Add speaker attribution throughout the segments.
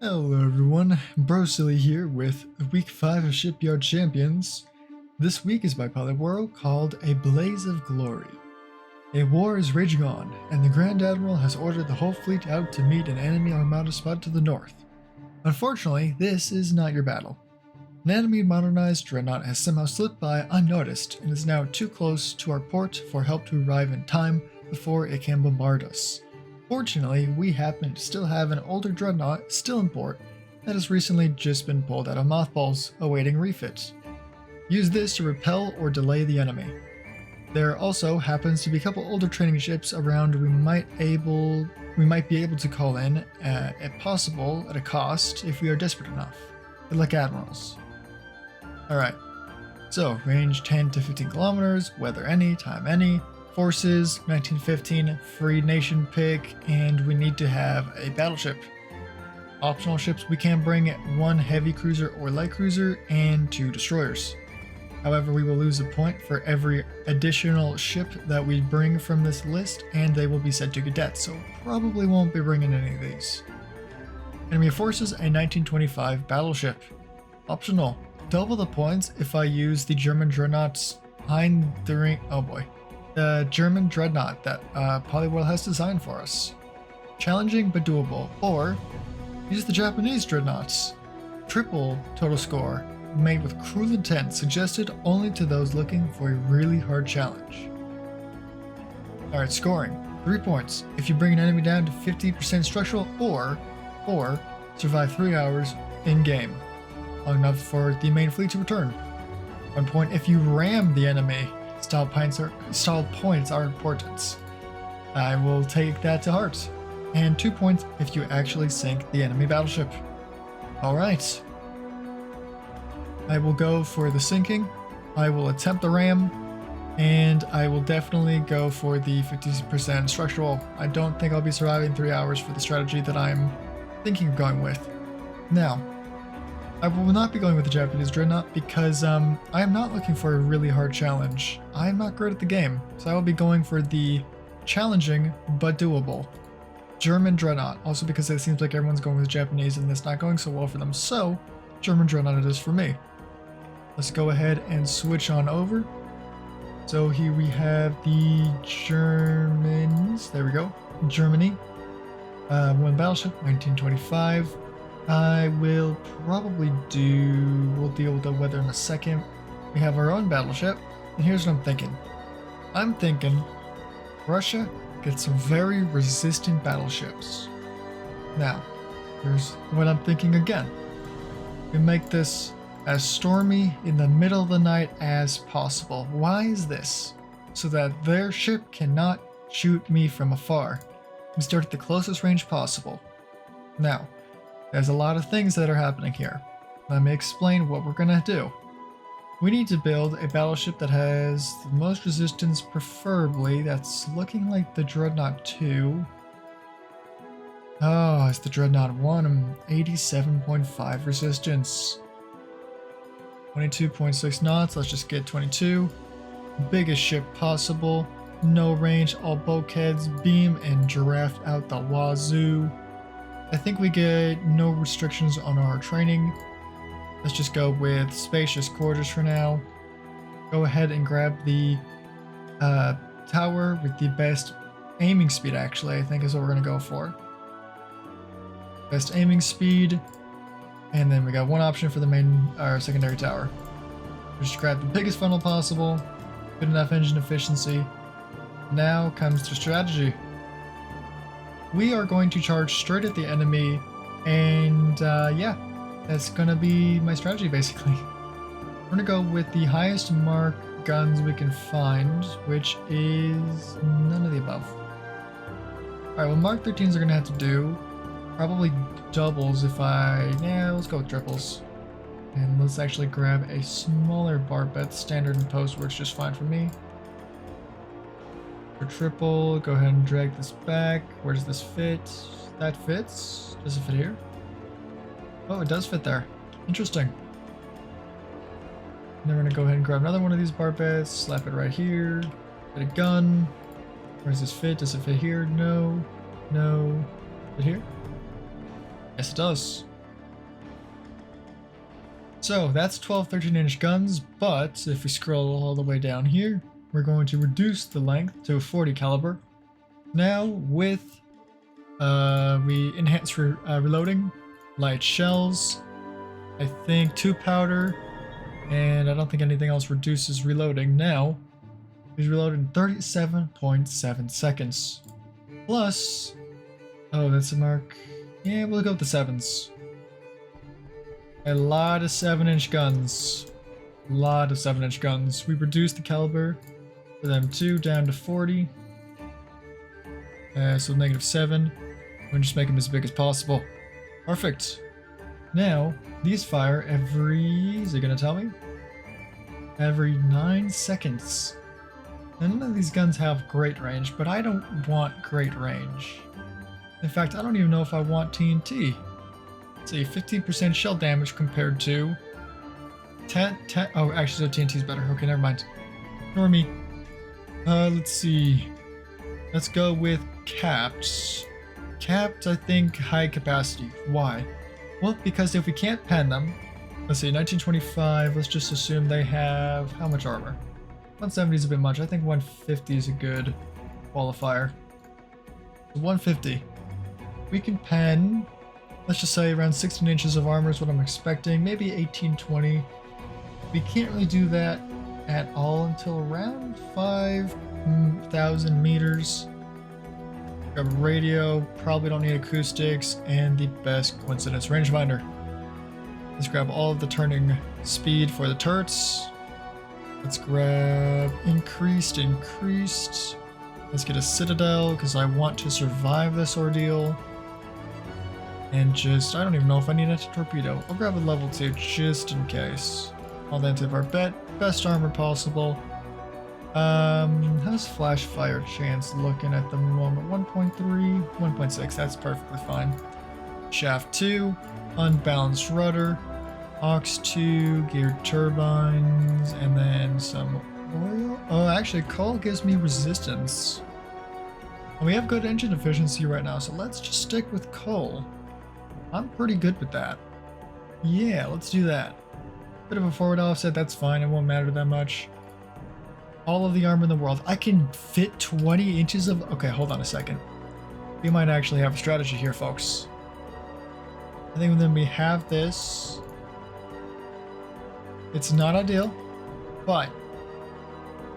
Speaker 1: Hello everyone, BroSilly here with week 5 of Shipyard Champions. This week is by World called A Blaze of Glory. A war is raging on, and the Grand Admiral has ordered the whole fleet out to meet an enemy armada spot to the north. Unfortunately, this is not your battle. An enemy Modernized Dreadnought has somehow slipped by unnoticed and is now too close to our port for help to arrive in time before it can bombard us. Fortunately, we happen to still have an older dreadnought still in port that has recently just been pulled out of mothballs, awaiting refit. Use this to repel or delay the enemy. There also happens to be a couple older training ships around we might be able to call in, if possible, at a cost if we are desperate enough, like Admirals. Alright, so range 10 to 15 kilometers, weather any, time any. Forces, 1915, free nation pick, and we need to have a battleship. Optional ships, we can bring 1 heavy cruiser or light cruiser and 2 destroyers. However, we will lose a point for every additional ship that we bring from this list, and they will be sent to cadets, so probably won't be bringing any of these. Enemy forces, a 1925 battleship. Optional, double the points if I use the German dreadnoughts behind the ring. Oh boy. The German dreadnought that World has designed for us. Challenging but doable. Or use the Japanese dreadnoughts. Triple total score, made with cruel intent, suggested only to those looking for a really hard challenge. Alright, scoring. 3 points if you bring an enemy down to 50% structural, or survive 3 hours in game, long enough for the main fleet to return. 1 point if you ram the enemy. Stall points are important. I will take that to heart. And 2 points if you actually sink the enemy battleship. Alright. I will go for the sinking. I will attempt the ram. And I will definitely go for the 50% structural. I don't think I'll be surviving 3 hours for the strategy that I'm thinking of going with. Now, I will not be going with the Japanese dreadnought because I am not looking for a really hard challenge. I am not great at the game, so I will be going for the challenging but doable German dreadnought. Also because it seems like everyone's going with the Japanese and it's not going so well for them, so German dreadnought it is for me. Let's go ahead and switch on over. So here we have the Germans. There we go. Germany. 1 battleship, 1925. I will probably we'll deal with the weather in a second. We have our own battleship, and here's what I'm thinking. I'm thinking Russia gets some very resistant battleships. Now, here's what I'm thinking again. We make this as stormy in the middle of the night as possible. Why is this? So that their ship cannot shoot me from afar. We start at the closest range possible. Now, there's a lot of things that are happening here. Let me explain what we're gonna do. We need to build a battleship that has the most resistance, preferably. That's looking like the Dreadnought 2. Oh, it's the Dreadnought 1. 87.5 resistance. 22.6 knots. Let's just get 22. Biggest ship possible. No range, all bulkheads, beam, and giraffe out the wazoo. I think we get no restrictions on our training. Let's just go with spacious quarters for now. Go ahead and grab the tower with the best aiming speed, actually, I think is what we're going to go for. Best aiming speed. And then we got one option for the main, our secondary tower. Just grab the biggest funnel possible. Good enough engine efficiency. Now comes the strategy. We are going to charge straight at the enemy, and yeah, that's gonna be my strategy basically. We're gonna go with the highest mark guns we can find, which is none of the above. Alright, well Mark 13s are gonna have to do. Probably doubles if let's go with triples. And let's actually grab a smaller barbette. Standard and post works just fine for me. For triple, go ahead and drag this back. Where does this fit? That fits. Does it fit here? Oh, it does fit there. Interesting. And then we're gonna go ahead and grab another one of these barbettes, slap it right here. Get a gun. Where does this fit? Does it fit here? No. No. Fit here? Yes, it does. So that's 12, 13-inch guns, but if we scroll all the way down here, we're going to reduce the length to a 40 caliber. Now with, we enhance reloading, light shells, I think 2 powder, and I don't think anything else reduces reloading. Now, he's reloaded in 37.7 seconds. Plus, oh, that's a mark. Yeah, we'll go with the 7s. A lot of 7-inch guns. A lot of 7-inch guns. We reduced the caliber for them too down to 40. So -7. We'll just make them as big as possible. Perfect. Now, these fire every... is it gonna tell me? Every 9 seconds. Now, none of these guns have great range, but I don't want great range. In fact, I don't even know if I want TNT. Let's see, 15% shell damage compared to 10. Oh, actually, so TNT is better. Okay, never mind. Ignore me. Let's see. Let's go with capped. Capped, I think, high capacity. Why? Well, because if we can't pen them, let's see, 1925, let's just assume they have how much armor? 170 is a bit much. I think 150 is a good qualifier. 150. We can pen, let's just say around 16 inches of armor is what I'm expecting. Maybe 18, 20. We can't really do that at all until around 5,000 meters. Grab a radio, probably don't need acoustics, and the best coincidence rangefinder. Let's grab all of the turning speed for the turrets. Let's grab increased. Let's get a citadel because I want to survive this ordeal. And just, I don't even know if I need an anti-torpedo. I'll grab a level 2 just in case. All that to our best armor possible. How's flash fire chance looking at the moment? 1.3, 1.6, that's perfectly fine. Shaft 2, unbalanced rudder, aux 2, geared turbines, and then some oil. Oh, actually, coal gives me resistance. And we have good engine efficiency right now, so let's just stick with coal. I'm pretty good with that. Yeah, let's do that. Bit of a forward offset, that's fine, it won't matter that much. All of the armor in the world. I can fit 20 inches of... Okay, hold on a second. We might actually have a strategy here, folks. I think then we have this. It's not ideal, but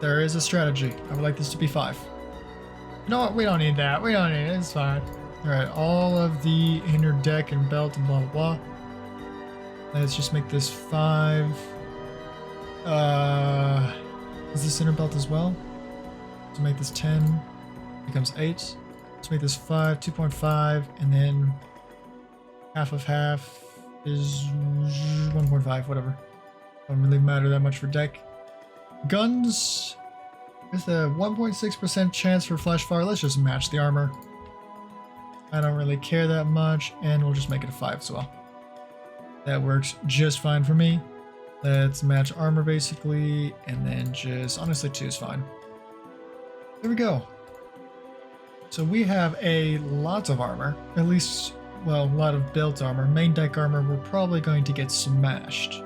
Speaker 1: there is a strategy. I would like this to be 5. You know what? We don't need that. We don't need it. It's fine. Alright, all of the inner deck and belt and blah blah blah. Let's just make this 5. Is this inner belt as well? Let's make this 10. Becomes 8. Let's make this 5, 2.5, and then half of half is 1.5, whatever. Don't really matter that much for deck. Guns with a 1.6% chance for flash fire. Let's just match the armor. I don't really care that much, and we'll just make it a 5 as well. That works just fine for me. Let's match armor basically, and then just, honestly 2 is fine. There we go. So we have a lot of armor, at least, well, a lot of built armor. Main deck armor, we're probably going to get smashed.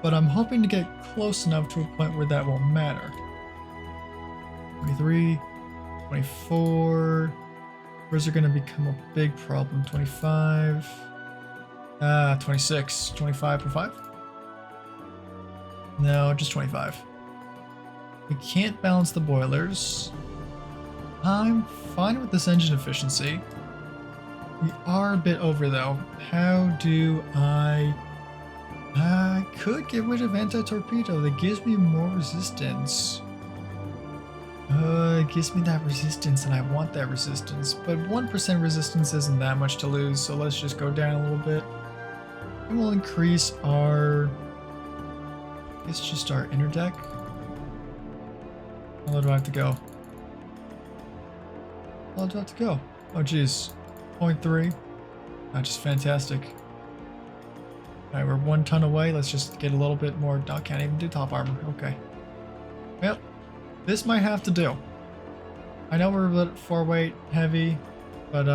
Speaker 1: But I'm hoping to get close enough to a point where that won't matter. 23, 24, where's it going to become a big problem? 25, 26, 25.5? No, just 25. We can't balance the boilers. I'm fine with this engine efficiency. We are a bit over though. How do I could get rid of anti-torpedo. That gives me more resistance. It gives me that resistance and I want that resistance. But 1% resistance isn't that much to lose, so let's just go down a little bit. And we'll increase our... It's just our inner deck. How low do I have to go? How low do I have to go? Oh geez. 0.3. Just fantastic. Alright, we're 1 ton away. Let's just get a little bit more. I can't even do top armor. Okay. Well, this might have to do. I know we're a bit 4-weight heavy, but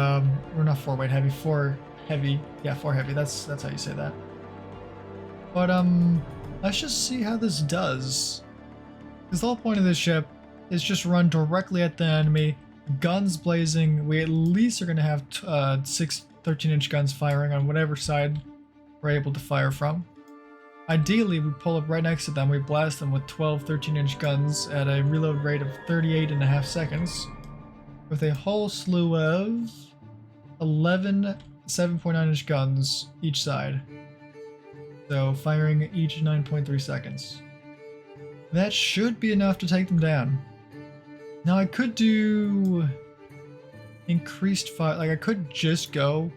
Speaker 1: we're not 4-weight heavy. 4 heavy. Yeah, 4 heavy. That's how you say that. But let's just see how this does. Because the whole point of this ship is just run directly at the enemy, guns blazing. We at least are going to have 6 13-inch guns firing on whatever side we're able to fire from. Ideally, we pull up right next to them, we blast them with 12 13-inch guns at a reload rate of 38.5 seconds, with a whole slew of 11 7.9-inch guns each side. So firing each 9.3 seconds. That should be enough to take them down. Now I could do increased fire, like I could just go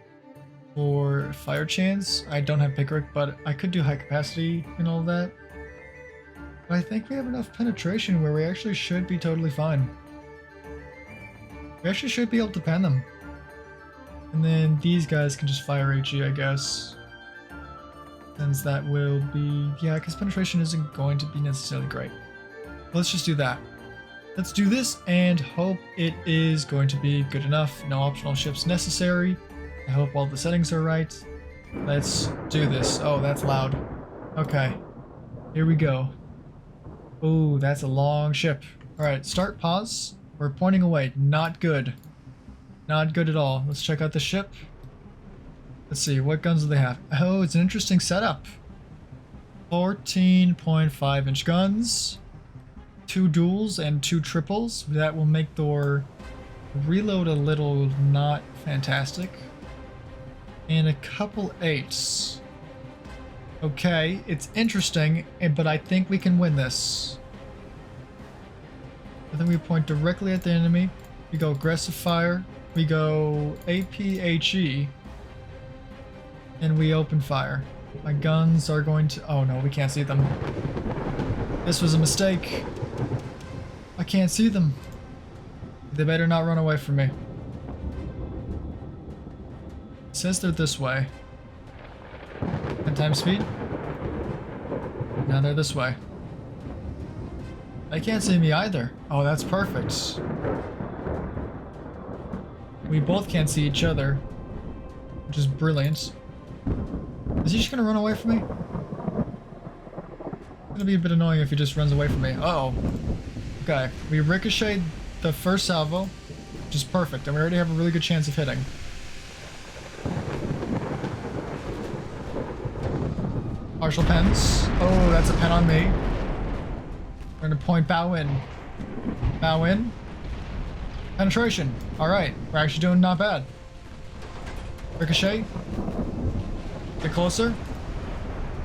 Speaker 1: for fire chance. I don't have Pickerick, but I could do high capacity and all that. But I think we have enough penetration where we actually should be totally fine. We actually should be able to pen them. And then these guys can just fire HE, I guess. Since that will be... yeah, because penetration isn't going to be necessarily great. Let's just do that. Let's do this and hope it is going to be good enough. No optional ships necessary. I hope all the settings are right. Let's do this. Oh, that's loud. Okay. Here we go. Ooh, that's a long ship. Alright, start, pause. We're pointing away. Not good. Not good at all. Let's check out the ship. Let's see, what guns do they have? Oh, it's an interesting setup. 14.5-inch guns. 2 duals and 2 triples. That will make their reload a little not fantastic. And a couple 8s. Okay, it's interesting, but I think we can win this. I think we point directly at the enemy. We go aggressive fire. We go APHE. And we open fire. My guns are going to... oh no, we can't see them. This was a mistake. I can't see them. They better not run away from me. It says they're this way. 10 times speed. Now they're this way. They can't see me either. Oh, that's perfect. We both can't see each other, which is brilliant. Is he just gonna run away from me? It's gonna be a bit annoying if he just runs away from me. Uh-oh. Okay, we ricocheted the first salvo, which is perfect, and we already have a really good chance of hitting. Partial pens. Oh, that's a pen on me. We're gonna point bow in. Bow in. Penetration. Alright, we're actually doing not bad. Ricochet. Get closer.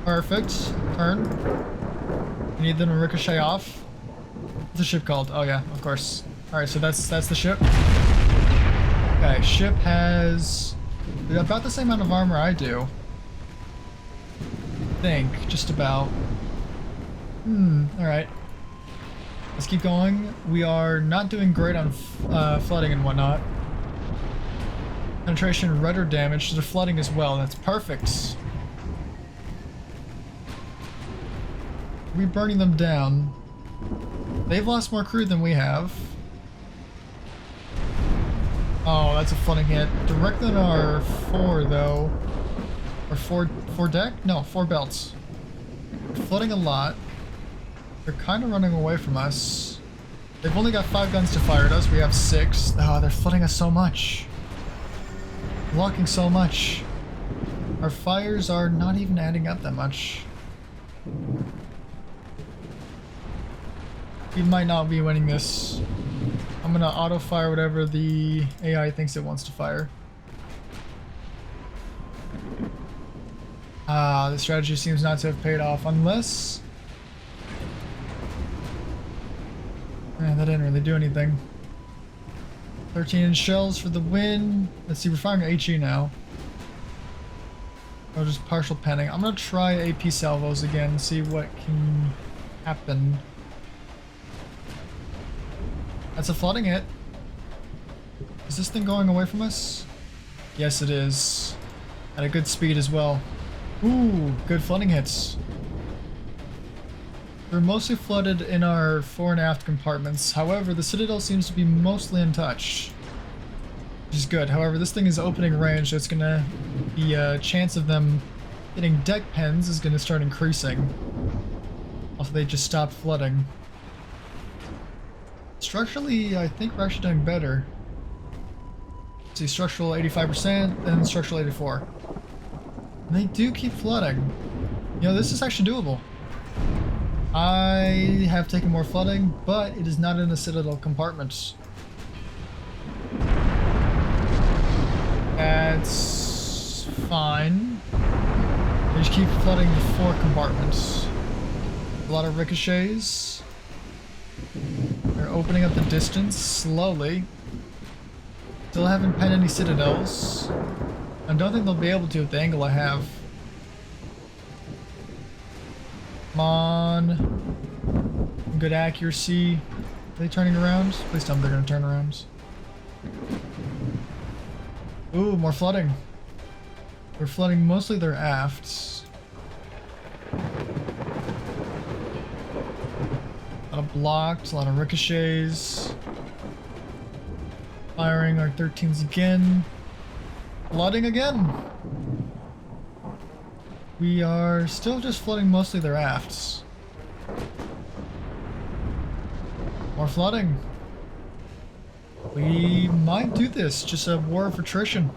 Speaker 1: Perfect. Turn. We need them to ricochet off. What's the ship called? Oh yeah, of course. Alright, so that's the ship. Okay, ship has about the same amount of armor I do. I think, just about. Alright. Let's keep going. We are not doing great on flooding and whatnot. Penetration, rudder damage to the flooding as well. That's perfect. We're burning them down. They've lost more crew than we have. Oh, that's a flooding hit. Directly on our 4 though. Or 4 deck? No, 4 belts. We're flooding a lot. They're kind of running away from us. They've only got 5 guns to fire at us. We have 6. Oh, they're flooding us so much. Blocking so much. Our fires are not even adding up that much. We might not be winning this. I'm gonna auto fire whatever the AI thinks it wants to fire. Ah, the strategy seems not to have paid off unless... man, that didn't really do anything. 13-inch shells for the win. Let's see, we're firing HE now. Oh, just partial penning. I'm gonna try AP salvos again, see what can happen. That's a flooding hit. Is this thing going away from us? Yes, it is. At a good speed as well. Ooh, good flooding hits. We're mostly flooded in our fore and aft compartments. However, the Citadel seems to be mostly untouched, which is good. However, this thing is opening range, so it's gonna be a chance of them getting deck pens is going to start increasing. Also, they just stopped flooding. Structurally, I think we're actually doing better. See, structural 85% and structural 84%. And they do keep flooding. You know, this is actually doable. I have taken more flooding, but it is not in the Citadel compartments. That's fine. They just keep flooding the 4 compartments. A lot of ricochets. They're opening up the distance slowly. Still haven't penned any citadels. I don't think they'll be able to with the angle I have. Come on. Good accuracy. Are they turning around? Please tell me they're going to turn around. Ooh, more flooding. We're flooding mostly their afts. A lot of blocked, a lot of ricochets. Firing our 13s again. Flooding again. We are still just flooding mostly their afts. More flooding. We might do this, just a war of attrition.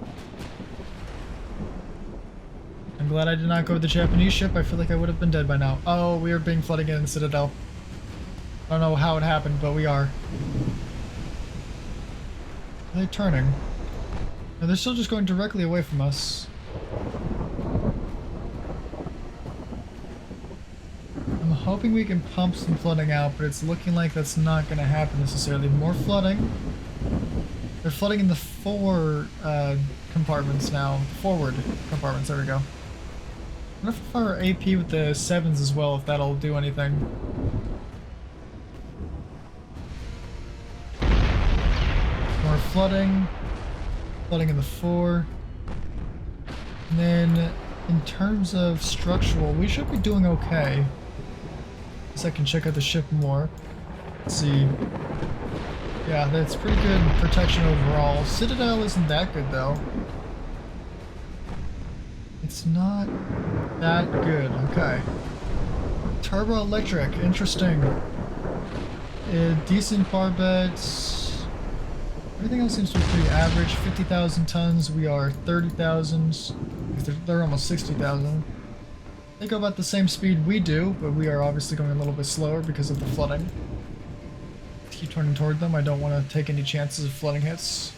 Speaker 1: I'm glad I did not go with the Japanese ship. I feel like I would have been dead by now. Oh, we are being flooded in the Citadel. I don't know how it happened, but we are. Are they turning? No, they're still just going directly away from us. I'm hoping we can pump some flooding out, but it's looking like that's not going to happen necessarily. More flooding. They're flooding in the 4 compartments now. Forward compartments, there we go. I wonder if our AP with the 7s as well, if that'll do anything. More flooding. Flooding in the 4. And then, in terms of structural, we should be doing okay. I can check out the ship more. Let's see. Yeah, that's pretty good protection overall. Citadel isn't that good though. It's not that good. Okay. Turbo electric, interesting. Decent barbets. Everything else seems to be pretty average. 50,000 tons. We are 30,000. They're almost 60,000. They go about the same speed we do, but we are obviously going a little bit slower because of the flooding. Keep turning toward them. I don't want to take any chances of flooding hits.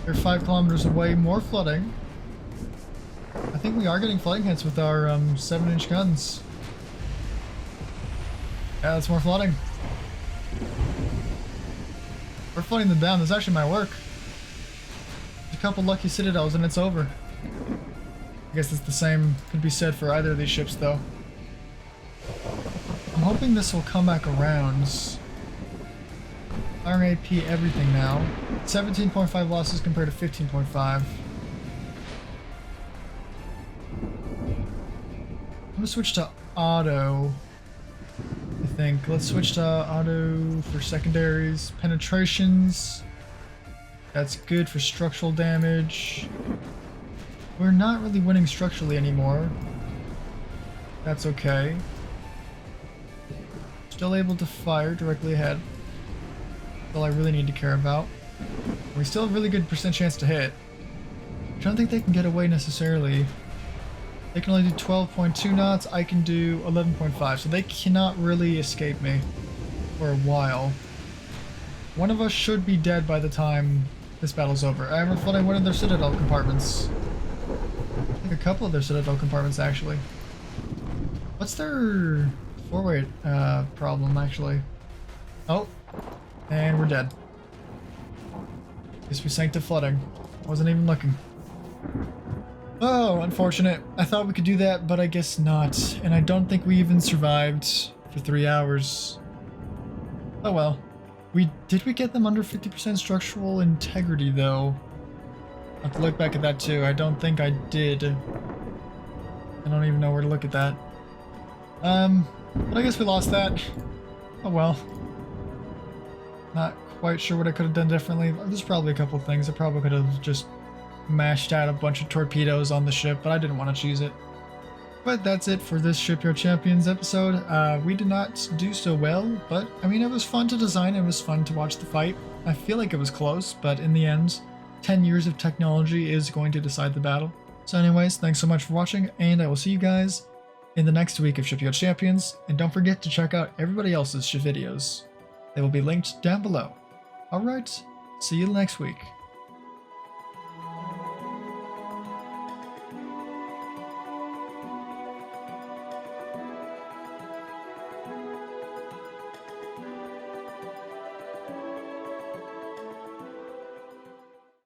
Speaker 1: They're 5 kilometers away. More flooding. I think we are getting flooding hits with our 7-inch guns. Yeah, that's more flooding. We're flooding them down. This actually might work. There's a couple lucky citadels and it's over. I guess it's the same could be said for either of these ships though. I'm hoping this will come back around. Firing AP everything now. 17.5 losses compared to 15.5. I'm gonna switch to auto. I think. Let's switch to auto for secondaries. Penetrations. That's good for structural damage. We're not really winning structurally anymore. That's okay. Still able to fire directly ahead. That's all I really need to care about. We still have a really good percent chance to hit. I don't think they can get away necessarily. They can only do 12.2 knots. I can do 11.5. So they cannot really escape me for a while. One of us should be dead by the time this battle's over. I'm flooding one of their citadel compartments. I think a couple of their citadel compartments actually. What's their forward problem actually? Oh, and we're dead. Guess we sank to flooding. Wasn't even looking. Oh, unfortunate. I thought we could do that, but I guess not. And I don't think we even survived for 3 hours. Oh well. Did we get them under 50% structural integrity though? I have to look back at that too. I don't think I did. I don't even know where to look at that. But I guess we lost that. Oh well. Not quite sure what I could have done differently. There's probably a couple of things. I probably could have just mashed out a bunch of torpedoes on the ship, but I didn't want to choose it. But that's it for this Shipyard Champions episode. We did not do so well, but I mean, it was fun to design, it was fun to watch the fight. I feel like it was close, but in the end, 10 years of technology is going to decide the battle. So anyways, thanks so much for watching, and I will see you guys in the next week of Shipyard Champions, and don't forget to check out everybody else's ship videos. They will be linked down below. Alright, see you next week.